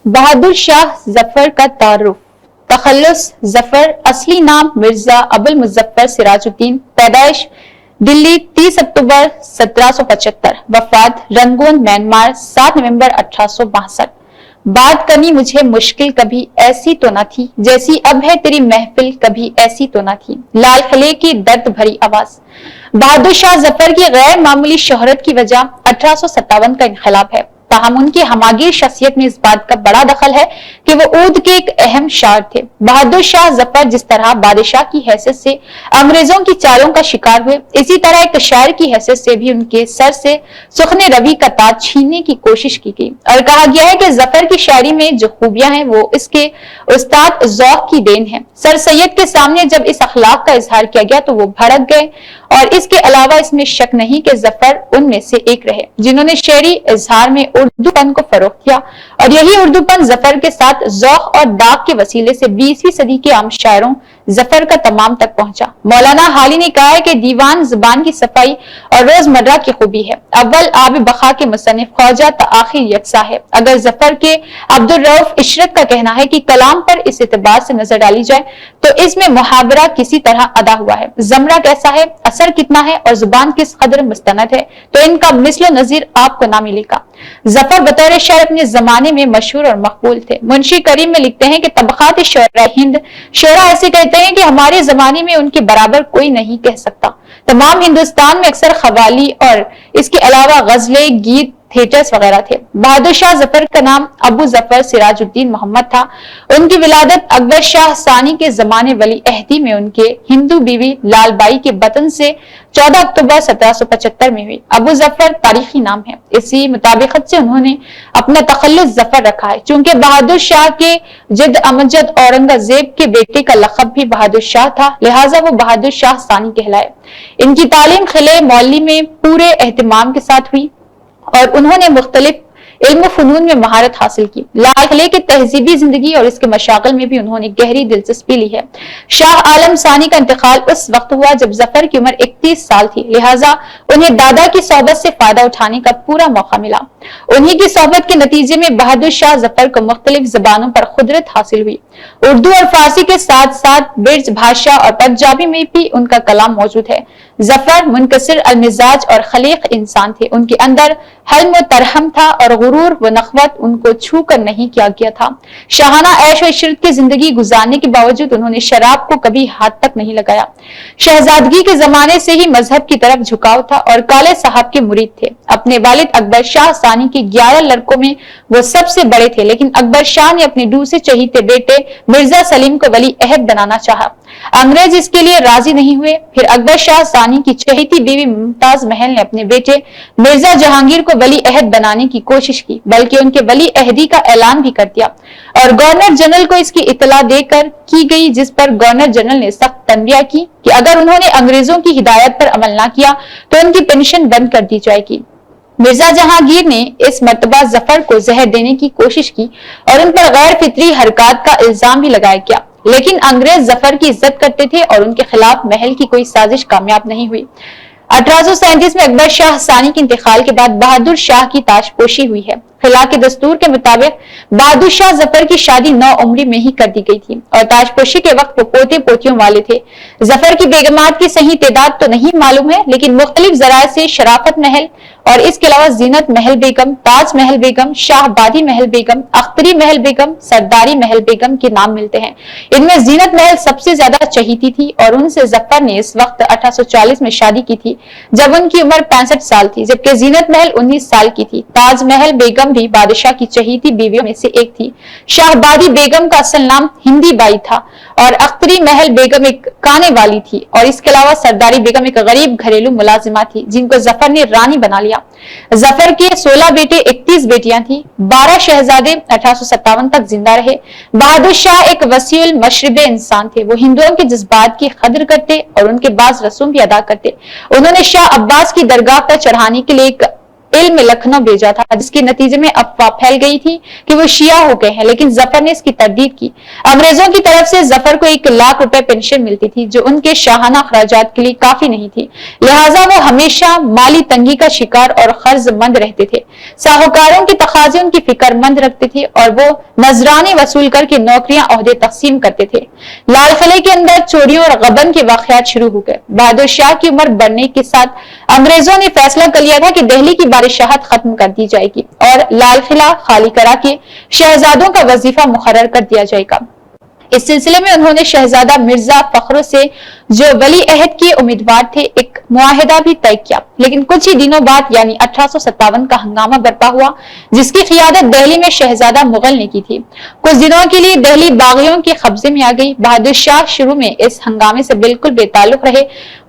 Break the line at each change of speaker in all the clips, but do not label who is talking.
بہادر شاہ ظفر کا تعارف۔ تخلص ظفر، اصلی نام مرزا ابوالمظفر سراج الدین، پیدائش دلی 30 اکتوبر 1775، وفات رنگون میانمار 7 نومبر 1862۔ بات کرنی مجھے مشکل کبھی ایسی تو نہ تھی، جیسی اب ہے تیری محفل کبھی ایسی تو نہ تھی، لال قلعے کی درد بھری آواز۔ بہادر شاہ ظفر کی غیر معمولی شہرت کی وجہ 1857 کا انقلاب ہے، تاہم ان کی ہماگیر شخصیت میں اس بات کا بڑا دخل ہے کہ وہ اود کے ایک اہم شاعر تھے۔ بہادر شاہ ظفر جس طرح بادشاہ کی حیثیت سے انگریزوں کی چالوں کا شکار ہوئے، اسی طرح ایک شاعر کی حیثیت سے بھی ان کے سر سے سخن روی کا تاج چھیننے کی کوشش کی گئی، اور کہا گیا ہے کہ ظفر کی شاعری میں جو خوبیاں ہیں وہ اس کے استاد ذوق کی دین ہے۔ سر سید کے سامنے جب اس اخلاق کا اظہار کیا گیا تو وہ بھڑک گئے، اور اس کے علاوہ اس میں شک نہیں کہ ظفر ان میں سے ایک رہے جنہوں نے شعری اظہار میں اردو پن کو فروغ دیا، اور یہی اردو پن ظفر کے ساتھ ذوق اور داغ کے وسیلے سے 20ویں صدی کے عام شاعروں ظفر کا تمام تک پہنچا۔ مولانا حالی نے کہا ہے کہ دیوان زبان کی صفائی اور روزمرہ کی خوبی ہے، اول آب بقا کے مصنف خواجہ تا آخر یکساں ہے۔ اگر ظفر کے عبدالرؤف عشرت کا کہنا ہے کہ کلام پر اس اعتبار سے نظر ڈالی جائے تو اس میں محاورہ کسی طرح ادا ہوا ہے، زمرہ کیسا ہے، اثر کتنا ہے، اور زبان کس قدر مستند ہے، تو ان کا مثل و نظیر آپ کو نہ ملے گا۔ ظفر بطور شاعر اپنے زمانے میں مشہور اور مقبول تھے۔ منشی کریم میں لکھتے ہیں کہ طبقات شعراء ہند، شعراء ایسے کہتے ہیں کہ ہمارے زمانے میں ان کے برابر کوئی نہیں کہہ سکتا۔ تمام ہندوستان میں اکثر قوالی اور اس کے علاوہ غزلیں، گیت، تھیٹرز وغیرہ تھے۔ بہادر شاہ ظفر کا نام ابو ظفر سراج الدین محمد تھا۔ ان کی ولادت اکبر شاہ ثانی کے زمانے ولی عہدی میں ان کے ہندو بیوی لال بائی کے بطن سے 14 اکتوبر 1775 میں ہوئی۔ ابو ظفر تاریخی نام ہے، اسی مطابقت سے انہوں نے اپنا تخلص ظفر رکھا ہے۔ چونکہ بہادر شاہ کے جد امجد اورنگزیب کے بیٹے کا لقب بھی بہادر شاہ تھا، لہٰذا وہ بہادر شاہ ثانی کہلائے۔ ان کی تعلیم قلعہ مولی میں پورے اہتمام کے ساتھ ہوئی، اور انہوں نے مختلف علم و فنون میں مہارت حاصل کی۔ لال قلعے کے تہذیبی زندگی اور اس کے مشاغل میں بھی انہوں نے گہری دلچسپی لی ہے۔ شاہ عالم ثانی کا انتقال اس وقت ہوا جب ظفر کی عمر 31 سال تھی، لہٰذا انہیں دادا کی صحبت سے فائدہ اٹھانے کا پورا موقع ملا۔ انہی کی صحبت کے نتیجے میں بہادر شاہ ظفر کو مختلف زبانوں پر قدرت حاصل ہوئی۔ اردو اور فارسی کے ساتھ ساتھ برج بھاشا اور پنجابی میں بھی ان کا کلام موجود ہے۔ ظفر منکسر المزاج اور خلیق انسان تھے، ان کے اندر حلم و ترحم تھا، اور غرور و نخوت ان کو چھو کر نہیں کیا گیا تھا۔ شاہانہ عیش و عشرت کی زندگی گزارنے کے باوجود انہوں نے شراب کو کبھی ہاتھ تک نہیں لگایا۔ شہزادگی کے زمانے سے ہی مذہب کی طرف جھکاؤ تھا اور کالے صاحب کے مرید تھے۔ اپنے والد اکبر شاہ ثانی کے 11 لڑکوں میں وہ سب سے بڑے تھے، لیکن اکبر شاہ نے اپنے دوسرے چہیتے بیٹے مرزا سلیم کو ولی عہد بنانا چاہا۔ انگریز اس کے لیے راضی نہیں ہوئے۔ پھر اکبر شاہ ثانی کی چہیتی بیوی ممتاز محل نے اپنے بیٹے مرزا جہانگیر کو ولی عہد بنانے کی کوشش کی، بلکہ ان کے ولی عہدی کا اعلان بھی کر دیا، اور گورنر جنرل کو اس کی اطلاع دے کر کی گئی، جس پر گورنر جنرل نے سخت تنبیہ کی کہ اگر انہوں نے انگریزوں کی ہدایت پر عمل نہ کیا تو ان کی پینشن بند کر دی جائے گی۔ مرزا جہانگیر نے اس مرتبہ ظفر کو زہر دینے کی کوشش کی اور ان پر غیر فطری حرکات کا الزام بھی لگایا گیا، لیکن انگریز ظفر کی عزت کرتے تھے اور ان کے خلاف محل کی کوئی سازش کامیاب نہیں ہوئی۔ 1837 میں اکبر شاہ ثانی کے انتقال کے بعد بہادر شاہ کی تاج پوشی ہوئی ہے۔ خلا کے دستور کے مطابق بہادر شاہ ظفر کی شادی 9 عمری میں ہی کر دی گئی تھی، اور تاج پوشی کے وقت وہ پوتے پوتیوں والے تھے۔ ظفر کی بیگمات کی صحیح تعداد تو نہیں معلوم ہے، لیکن مختلف ذرائع سے شرافت محل اور اس کے علاوہ زینت محل بیگم، تاج محل بیگم، شاہ بادی محل بیگم، اختری محل بیگم، سرداری محل بیگم کے نام ملتے ہیں۔ ان میں زینت محل سب سے زیادہ چہیتی تھی، اور ان سے ظفر نے اس وقت 1840 میں شادی کی تھی جب ان کی عمر 65 سال تھی، جبکہ زینت محل 19 سال کی تھی۔ تاج محل بیگم بھی بادشاہ کی چہیتی بیویوں میں سے ایک تھی۔ شاہ بادی بیگم کا اصل نام ہندی بائی تھا، اور اختری محل بیگم ایک کانے والی تھی، اور اس کے علاوہ سرداری بیگم ایک غریب گھریلو ملازمہ تھی جن کو ظفر نے رانی بنا لیا۔ ظفر کے 16 بیٹے 31 بیٹیاں تھیں، 12 شہزادے 1857 تک زندہ رہے۔ بہادر شاہ ایک وسیع المشرب انسان تھے، وہ ہندوؤں کے جذبات کی قدر کرتے اور ان کے بعض رسوم بھی ادا کرتے۔ انہوں نے شاہ عباس کی درگاہ پر چڑھانے کے لیے ایک علم لکھنؤ بھیجا تھا، جس کے نتیجے میں افواہ پھیل گئی تھی کہ وہ شیعہ ہو گئے ہیں، لیکن ظفر نے اس کی تردید کی۔ انگریزوں کی طرف سے ظفر کو 1 لاکھ روپے پینشن ملتی تھی، جو ان کے شاہانہ اخراجات کے لیے کافی نہیں تھی، لہٰذا وہ ہمیشہ مالی تنگی کا شکار اور قرض مند رہتے تھے۔ ساہوکاروں کی تقاضے ان کی فکر مند رکھتے تھے اور وہ نذرانے وصول کر کے نوکریاں عہدے تقسیم کرتے تھے۔ لال قلعے کے اندر چوریوں اور غبن کے واقعات شروع ہو گئے۔ بہادر شاہ کی عمر بڑھنے کے ساتھ انگریزوں نے فیصلہ کر لیا تھا کہ دہلی کی بادشاہت ختم کر دی جائے گی اور لال قلعہ خالی کرا کے شہزادوں کا وظیفہ مقرر کر دیا جائے گا۔ اس سلسلے میں انہوں نے شہزادہ مرزا فخر سے، جو ولی عہد کے امیدوار تھے، ایک معاہدہ بھی طے کیا، لیکن کچھ ہی دنوں بعد یعنی 1857 کا ہنگامہ برپا ہوا، جس کی قیادت دہلی میں شہزادہ مغل نے کی تھی۔ کچھ دنوں کے لیے دہلی باغیوں کے قبضے میں آ گئی۔ بہادر شاہ شروع میں اس ہنگامے سے بالکل بے تعلق رہے،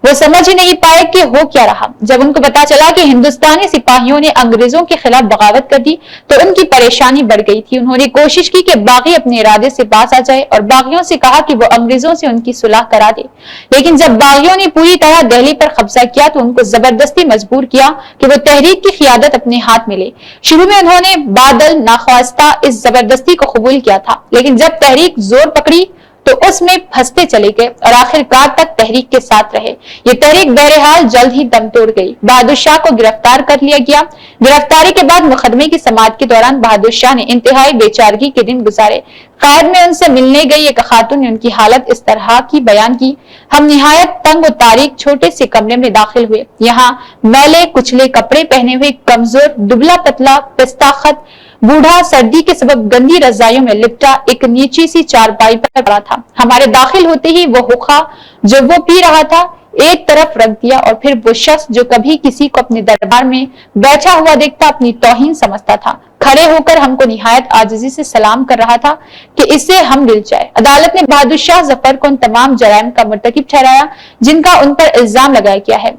وہ سمجھ ہی نہیں پائے کہ ہو کیا رہا۔ جب ان کو پتا چلا کہ ہندوستانی سپاہیوں نے انگریزوں کے خلاف بغاوت کر دی تو ان کی پریشانی بڑھ گئی تھی۔ انہوں نے کوشش کی کہ باغی اپنے ارادے سے باز آ جائے اور باغیوں سے کہا کہ وہ انگریزوں سے ان کی صلح کرا دے، لیکن جب باغیوں نے پوری طرح دہلی پر قبضہ کیا تو ان کو زبردستی مجبور کیا کہ وہ تحریک کی قیادت اپنے ہاتھ میں لے۔ شروع میں انہوں نے بادل ناخواستہ اس زبردستی کو قبول کیا تھا، لیکن جب تحریک زور پکڑی تو اس میں پھنستے چلے گئے اور آخر کار تک تحریک کے ساتھ رہے۔ یہ تحریک بہرحال جلد ہی دم توڑ گئی۔ بہادر شاہ کو گرفتار کر لیا گیا۔ گرفتاری کے بعد مقدمے کی سماعت کے دوران بہادر شاہ نے انتہائی بے چارگی کے دن گزارے۔ قید میں ان سے ملنے گئی ایک خاتون نے ان کی حالت اس طرح کی بیان کی: ہم نہایت تنگ و تاریک چھوٹے سے کمرے میں داخل ہوئے۔ یہاں میلے کچلے کپڑے پہنے ہوئے کمزور دبلا پتلا پستہ خط بوڑھا سردی کے سبب گندی رضائیوں میں لپٹا ایک نیچی سی چارپائی پر پڑا تھا۔ ہمارے داخل ہوتے ہی وہ حقہ جو وہ پی رہا تھا ایک طرف رکھ دیا اور پھر وہ شخص جو کبھی کسی کو اپنے دربار میں بیٹھا ہوا دیکھتا اپنی توہین سمجھتا تھا، کھڑے ہو کر ہم کو نہایت عاجزی سے سلام کر رہا تھا کہ اس سے ہم مل جائے۔ عدالت نے بہادر شاہ ظفر کو ان تمام جرائم کا مرتکب ٹھہرایا جن کا ان پر الزام لگایا گیا ہے۔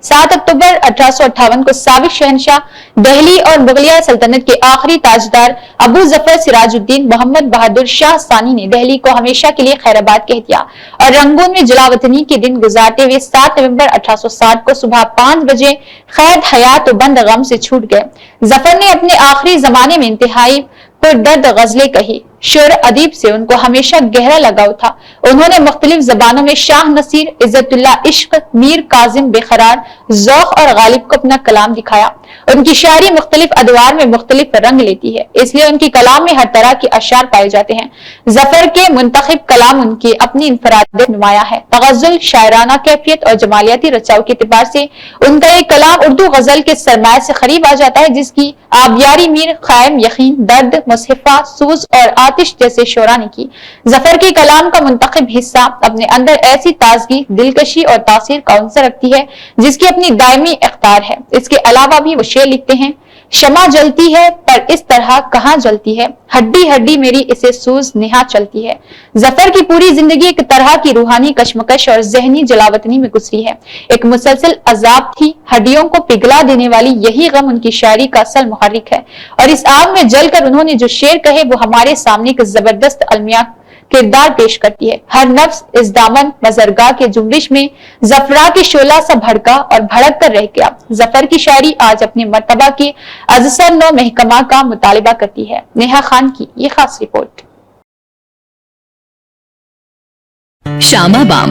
7 اکتوبر 1858 کو سابق شہنشاہ دہلی اور مغلیہ سلطنت کے آخری تاجدار ابو ظفر سراج الدین محمد بہادر شاہ ثانی نے دہلی کو ہمیشہ کے لیے خیر آباد کہہ دیا اور رنگون میں جلا وطنی کے دن گزارتے ہوئے 7 نومبر 1860 کو صبح 5 بجے قید حیات و بند غم سے چھوٹ گئے۔ ظفر نے اپنے آخری زمانے میں انتہائی پردرد غزلیں کہی۔ شعر ادیب سے ان کو ہمیشہ گہرا لگاؤ تھا۔ انہوں نے مختلف زبانوں میں شاہ نصیر، عزت اللہ عشق، میر کاظم بے قرار، ذوق اور غالب کو اپنا کلام دکھایا۔ ان کی شاعری مختلف ادوار میں مختلف رنگ لیتی ہے، اس لیے ان کی کلام میں ہر طرح کے اشعار پائے جاتے ہیں۔ ظفر کے منتخب کلام ان کی اپنی انفرادیت نمایاں ہے۔ تغزل، شاعرانہ کیفیت اور جمالیاتی رچاؤ کے اعتبار سے ان کا یہ کلام اردو غزل کے سرمایہ سے قریب آ جاتا ہے، جس کی آبیاری میر قائم یقین، درد، مصحفہ، سوز اور آتش جیسے شعراء نے کی۔ ظفر کے کلام کا منتخب حصہ اپنے اندر ایسی تازگی، دلکشی اور تاثیر کا عنصر رکھتی ہے جس کی اپنی دائمی اختیار ہے۔ اس کے علاوہ بھی وہ شعر لکھتے ہیں: شمع جلتی ہے پر اس طرح کہاں جلتی ہے، ہڈی ہڈی میری اسے سوز نہا چلتی ہے۔ ظفر کی پوری زندگی ایک طرح کی روحانی کشمکش اور ذہنی جلاوطنی میں گزری ہے، ایک مسلسل عذاب تھی۔ ہڈیوں کو پگھلا دینے والی یہی غم ان کی شاعری کا اصل محرک ہے، اور اس آگ میں جل کر انہوں نے جو شعر کہے وہ ہمارے سامنے ایک زبردست المیہ کردار پیش کرتی ہے۔ ہر نفس اس دامن مزرگاہ کے جنبش میں زفرا کے شعلہ سا بھڑکا اور بھڑک کر رہ گیا۔ ظفر کی شاعری آج اپنے مرتبہ کے ازسر نو محکمہ کا مطالبہ کرتی ہے۔ نیہا خان کی یہ خاص رپورٹ۔
شاما بام